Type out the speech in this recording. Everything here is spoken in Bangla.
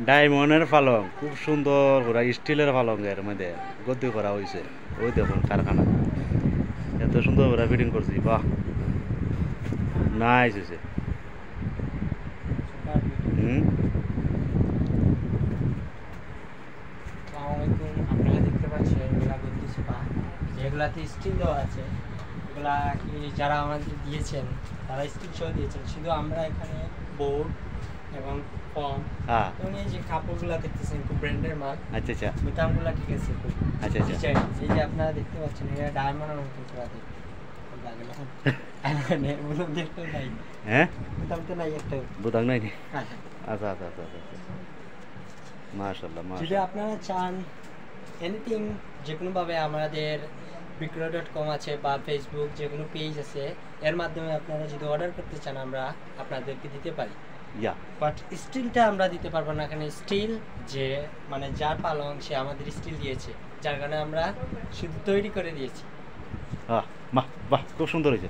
ডায়মন্ডের পালং খুব সুন্দর করা স্টিলের পালং এর মধ্যে গদ্দি করা হয়েছে। ওই দেখুন কারখানা এত সুন্দর করে ফিটিং করছি, বাহ নাইস হয়েছে। হুম আপনারা দেখতে পাচ্ছেন এগুলা গদ্দি সোফা, যেগুলাতে স্টিল দেওয়া আছে। এগুলা কি যারা আমাদের দিয়েছেন তারা স্টিল সহ দিয়েছেন, শুধু আমরা এখানে বোর্ড এবং ফর্ম হ্যাঁ এবং এই যে কাপড়গুলা দেখতেছেন খুব ব্র্যান্ডের মাল। আচ্ছা আচ্ছা বোতামগুলা ঠিক আছে খুব আচ্ছা আচ্ছা ডিজাইন, এই যে আপনারা দেখতে পাচ্ছেন এটা ডায়মন্ডের মতো করা দেখতে লাগে না। বোতাম দেখতে নাই, হ্যাঁ বোতাম তো নাই একটা। বুদাং নাই নি? হ্যাঁ, আচ্ছা আচ্ছা আচ্ছা আচ্ছা মাশাআল্লাহ যদি মাশাআল্লাহ। আপনারা চান এনিথিং যে কোনোভাবে আমাদের বিক্রয়.com আছে বা ফেসবুক যে কোনো পেজ আছে, এর মাধ্যমে আপনারা যদি অর্ডার করতে চান আমরা আপনাদেরকে দিতে পারি। ইয়া বাট স্টিলটা আমরা দিতে পারবো না, এখানে স্টিল যে মানে যার পালং সে আমাদের স্টিল দিয়েছে, যার কারণে আমরা শুধু তৈরি করে দিয়েছি। বাহ বাহ খুব সুন্দর হয়েছে।